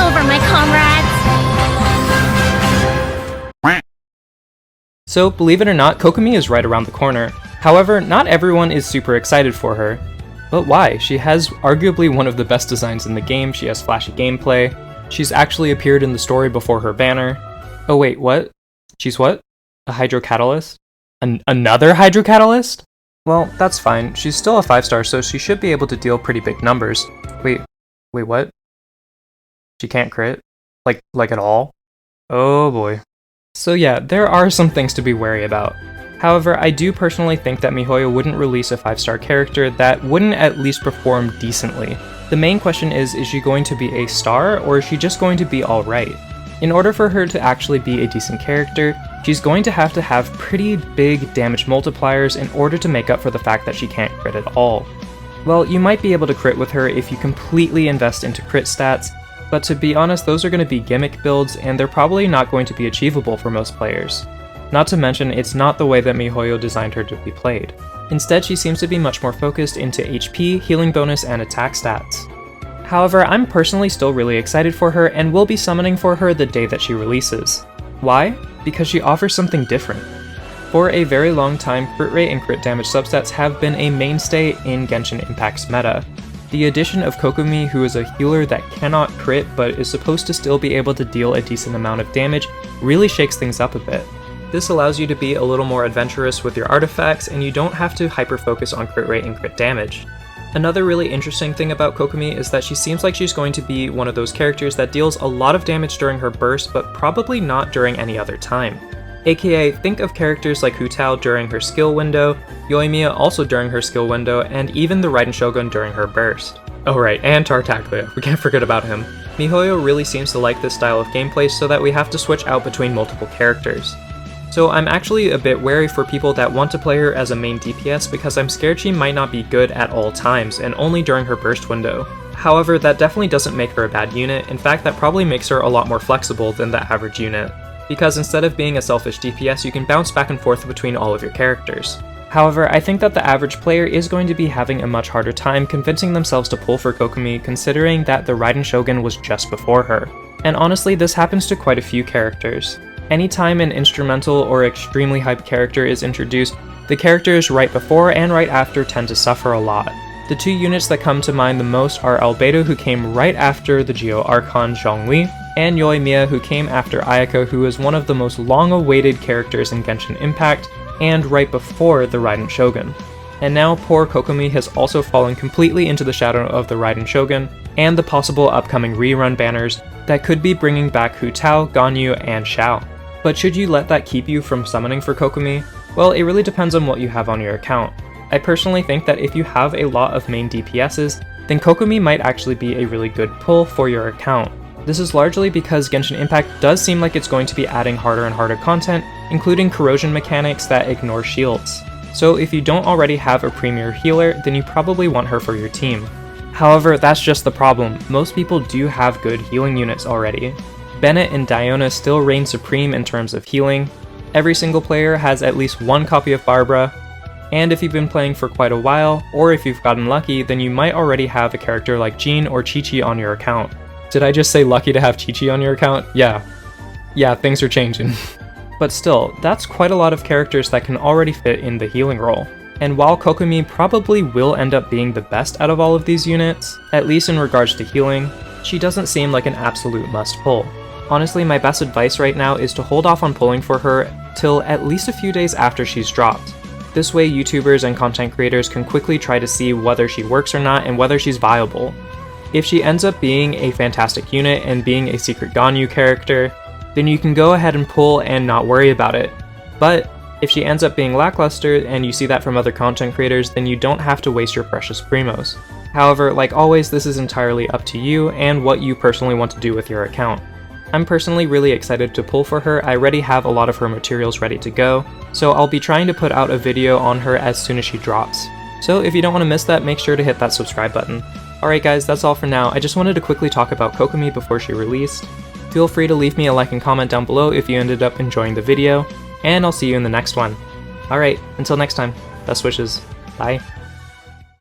over, my comrades! So, believe it or not, Kokomi is right around the corner. However, not everyone is super excited for her. But why? She has arguably one of the best designs in the game, she has flashy gameplay, she's actually appeared in the story before her banner. Oh wait, what? She's what? A hydrocatalyst? Another hydrocatalyst? Well, that's fine, she's still a 5-star, so she should be able to deal pretty big numbers. Wait, what? She can't crit? Like at all? Oh boy. So yeah, there are some things to be wary about. However, I do personally think that miHoYo wouldn't release a 5-star character that wouldn't at least perform decently. The main question is she going to be a star, or is she just going to be alright? In order for her to actually be a decent character, she's going to have pretty big damage multipliers in order to make up for the fact that she can't crit at all. Well, you might be able to crit with her if you completely invest into crit stats, but to be honest, those are going to be gimmick builds and they're probably not going to be achievable for most players. Not to mention, it's not the way that miHoYo designed her to be played. Instead, she seems to be much more focused into HP, healing bonus, and attack stats. However, I'm personally still really excited for her and will be summoning for her the day that she releases. Why? Because she offers something different. For a very long time, crit rate and crit damage substats have been a mainstay in Genshin Impact's meta. The addition of Kokomi, who is a healer that cannot crit but is supposed to still be able to deal a decent amount of damage, really shakes things up a bit. This allows you to be a little more adventurous with your artifacts, and you don't have to hyper-focus on crit rate and crit damage. Another really interesting thing about Kokomi is that she seems like she's going to be one of those characters that deals a lot of damage during her burst, but probably not during any other time. AKA, think of characters like Hu Tao during her skill window, Yoimiya also during her skill window, and even the Raiden Shogun during her burst. Oh right, and Tartaglia, we can't forget about him. miHoYo really seems to like this style of gameplay so that we have to switch out between multiple characters. So I'm actually a bit wary for people that want to play her as a main DPS because I'm scared she might not be good at all times and only during her burst window. However, that definitely doesn't make her a bad unit. In fact, that probably makes her a lot more flexible than the average unit, because instead of being a selfish DPS, you can bounce back and forth between all of your characters. However, I think that the average player is going to be having a much harder time convincing themselves to pull for Kokomi, considering that the Raiden Shogun was just before her. And honestly, this happens to quite a few characters. Anytime an instrumental or extremely hyped character is introduced, the characters right before and right after tend to suffer a lot. The two units that come to mind the most are Albedo, who came right after the Geo Archon Zhongli, and Yoimiya, who came after Ayaka, who is one of the most long-awaited characters in Genshin Impact, and right before the Raiden Shogun. And now poor Kokomi has also fallen completely into the shadow of the Raiden Shogun, and the possible upcoming rerun banners that could be bringing back Hu Tao, Ganyu, and Xiao. But should you let that keep you from summoning for Kokomi? Well, it really depends on what you have on your account. I personally think that if you have a lot of main DPSs, then Kokomi might actually be a really good pull for your account. This is largely because Genshin Impact does seem like it's going to be adding harder and harder content, including corrosion mechanics that ignore shields. So if you don't already have a premier healer, then you probably want her for your team. However, that's just the problem. Most people do have good healing units already. Bennett and Diona still reign supreme in terms of healing. Every single player has at least one copy of Barbara, and if you've been playing for quite a while, or if you've gotten lucky, then you might already have a character like Jean or Chi-Chi on your account. Did I just say lucky to have Chi-Chi on your account? Yeah, things are changing. But still, that's quite a lot of characters that can already fit in the healing role. And while Kokomi probably will end up being the best out of all of these units, at least in regards to healing, she doesn't seem like an absolute must-pull. Honestly, my best advice right now is to hold off on pulling for her till at least a few days after she's dropped. This way, YouTubers and content creators can quickly try to see whether she works or not and whether she's viable. If she ends up being a fantastic unit and being a secret Ganyu character, then you can go ahead and pull and not worry about it. But if she ends up being lackluster and you see that from other content creators, then you don't have to waste your precious primos. However, like always, this is entirely up to you and what you personally want to do with your account. I'm personally really excited to pull for her. I already have a lot of her materials ready to go, so I'll be trying to put out a video on her as soon as she drops. So if you don't want to miss that, make sure to hit that subscribe button. Alright guys, that's all for now. I just wanted to quickly talk about Kokomi before she released. Feel free to leave me a like and comment down below if you ended up enjoying the video, and I'll see you in the next one. Alright, until next time, best wishes, bye.